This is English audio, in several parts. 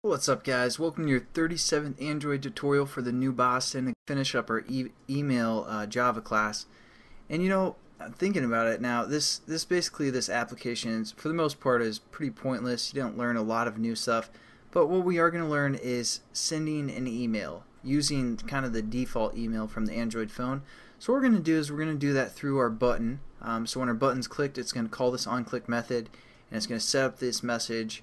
What's up, guys? Welcome to your 37th Android tutorial for the new Boston to finish up our email Java class. And I'm thinking about it now, this application is, for the most part, is pretty pointless. You don't learn a lot of new stuff, but what we are going to learn is sending an email using kind of the default email from the Android phone. So what we're going to do is we're going to do that through our button. So when our button's clicked, it's going to call this onClick method, and it's going to set up this message,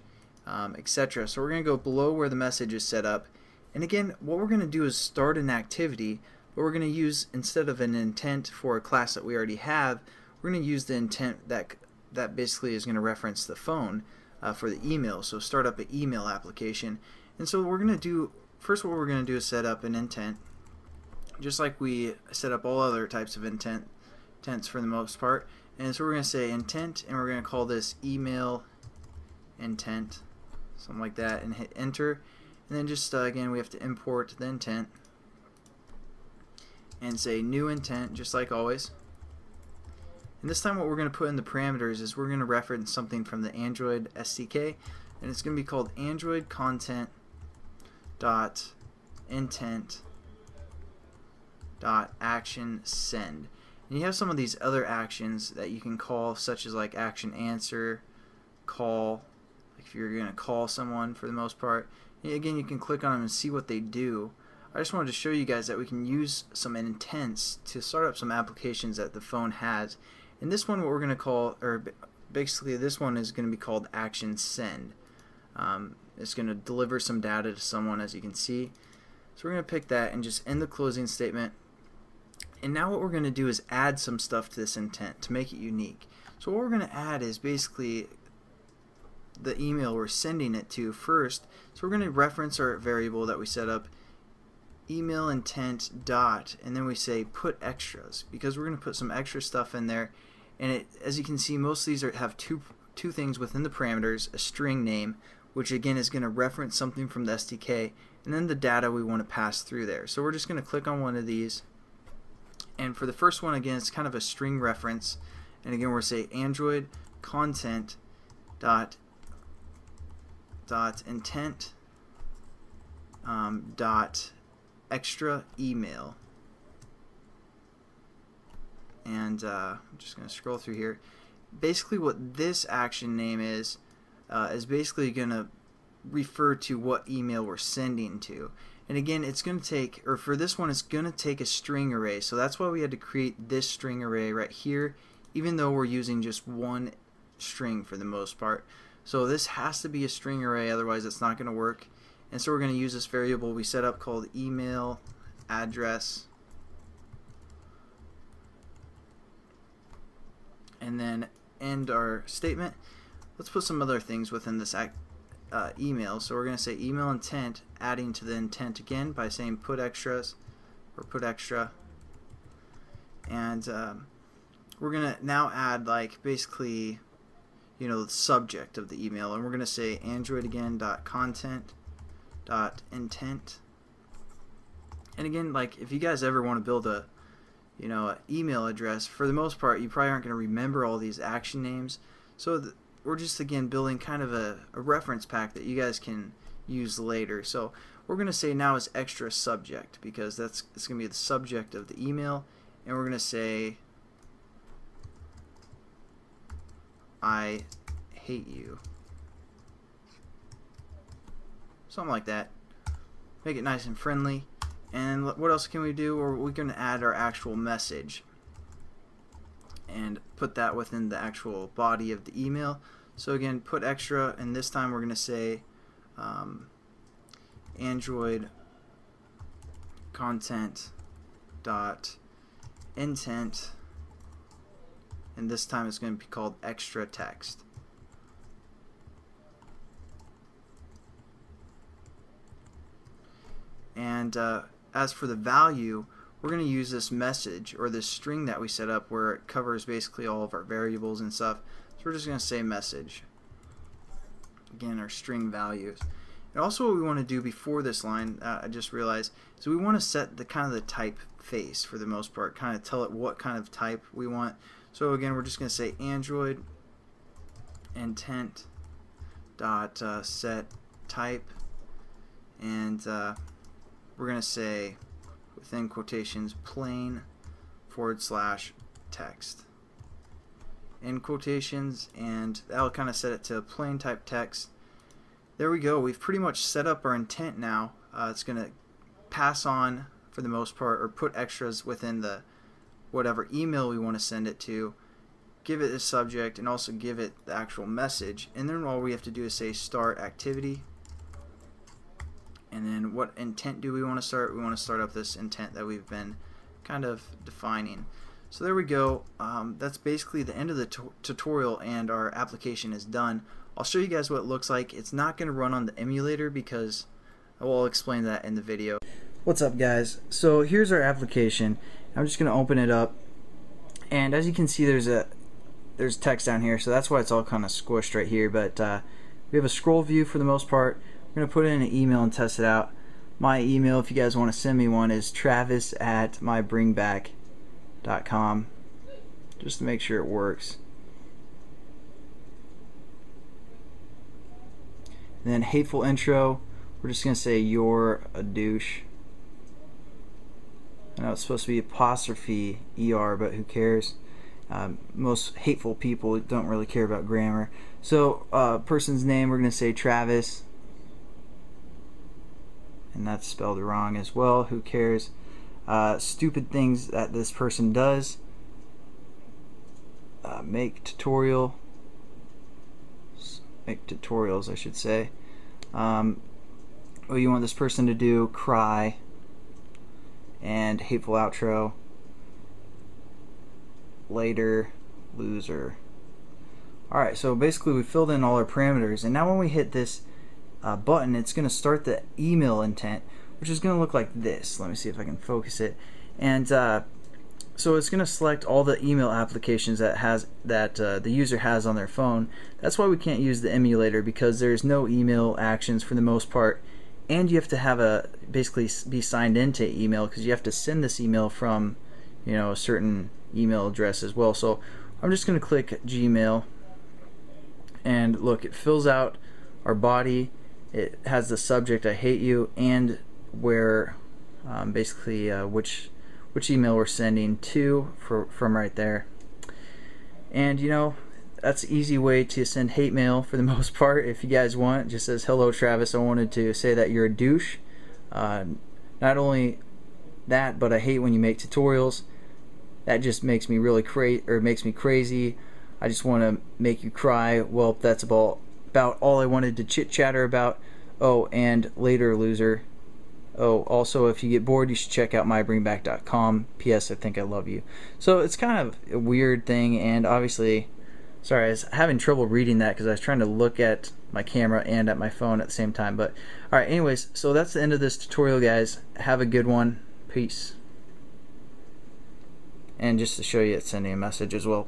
etc. So we're going to go below where the message is set up, and again what we're going to do is start an activity, but we're going to use, instead of an intent for a class that we already have, we're going to use the intent that basically is going to reference the phone for the email. So start up an email application. And so what we're going to do first, what we're going to do is set up an intent, just like we set up all other types of intents for the most part. And so we're going to say intent, and we're going to call this email intent, something like that, and hit enter. And then just again we have to import the intent and say new intent, just like always. And this time what we're going to put in the parameters is we're going to reference something from the Android SDK, and it's going to be called Android content dot intent dot action send. And you have some of these other actions that you can call, such as like action answer, call, if you're going to call someone for the most part. And again, you can click on them and see what they do. I just wanted to show you guys that we can use some intents to start up some applications that the phone has. And this one, what we're going to call, or basically this one is going to be called action send. It's going to deliver some data to someone, as you can see. So we're going to pick that and just end the closing statement. And now what we're going to do is add some stuff to this intent to make it unique. So what we're going to add is basically the email we're sending it to first. So we're going to reference our variable that we set up, email intent dot, and then we say put extras, because we're going to put some extra stuff in there. And as you can see, most of these have two things within the parameters: a string name, which again is going to reference something from the SDK, and then the data we want to pass through there. So we're just going to click on one of these, and for the first one, again, it's kind of a string reference, and again we're say Android content dot intent dot extra email. And I'm just going to scroll through here. Basically what this action name is basically going to refer to what email we're sending to. And again, it's going to take, or for this one, it's going to take a string array. So that's why we had to create this string array right here, even though we're using just one string for the most part. So this has to be a string array, otherwise it's not going to work. And so we're going to use this variable we set up called email address, and then end our statement. Let's put some other things within this email. So we're going to say email intent, adding to the intent again by saying PutExtras or PutExtra. And we're going to now add, like, basically, the subject of the email, and we're going to say Android again dot content dot intent. And again, like, if you guys ever want to build a email address, for the most part you probably aren't going to remember all these action names, so we're just again building kind of a reference pack that you guys can use later. So we're going to say now is extra subject, because it's going to be the subject of the email, and we're going to say I hate you, something like that. Make it nice and friendly. And what else can we do? Or we're going to add our actual message and put that within the actual body of the email. So again, put extra, and this time we're going to say Android content dot intent, and this time it's going to be called extra text. And as for the value, we're going to use this message, or this string that we set up, where it covers basically all of our variables and stuff. So we're just going to say message, again, our string values. And also what we want to do before this line, I just realized, is we want to set the kind of the typeface for the most part, kind of tell it what kind of type we want. So again, we're just going to say Android intent dot set type, and we're going to say within quotations plain /text in quotations, and that'll kind of set it to plain type text. There we go. We've pretty much set up our intent now. It's going to pass on, for the most part, or put extras within the whatever email we want to send it to, give it the subject, and also give it the actual message. And then all we have to do is say start activity. And then what intent do we want to start? We want to start up this intent that we've been kind of defining. So there we go. That's basically the end of the tutorial, and our application is done. I'll show you guys what it looks like. It's not going to run on the emulator because I will explain that in the video. What's up, guys? So here's our application. I'm just going to open it up, and as you can see, there's text down here, so that's why it's all kind of squished right here. But we have a scroll view for the most part. We're going to put in an email and test it out. My email, if you guys want to send me one, is travis@mybringback.com, just to make sure it works. And then hateful intro, we're just going to say you're a douche. I know it's supposed to be apostrophe ER, but who cares? Most hateful people don't really care about grammar. So person's name, we're going to say Travis, and that's spelled wrong as well. Who cares? Stupid things that this person does. Make tutorials, I should say. What you want this person to do? Cry. And hateful outro. Later, loser. Alright, so basically we filled in all our parameters, and now when we hit this button, it's going to start the email intent, which is going to look like this. Let me see if I can focus it. And so it's going to select all the email applications that the user has on their phone. That's why we can't use the emulator, because there's no email actions for the most part, and you have to have basically be signed into email, because you have to send this email from, you know, a certain email address as well. So I'm just going to click Gmail, and look, it fills out our body. It has the subject, I hate you, and where basically which email we're sending to from right there. And you know, that's an easy way to send hate mail for the most part. If you guys want, it just says, hello Travis, I wanted to say that you're a douche. Not only that, but I hate when you make tutorials. That just makes me really crazy. I just want to make you cry. Well, that's about all I wanted to chit chatter about. Oh, and later, loser. Oh, also, if you get bored, you should check out mybringback.com. P.S. I think I love you. So it's kind of a weird thing, and obviously, sorry, I was having trouble reading that because I was trying to look at my camera and at my phone at the same time. But alright, anyways, so that's the end of this tutorial, guys. Have a good one. Peace. And just to show you, it's sending a message as well.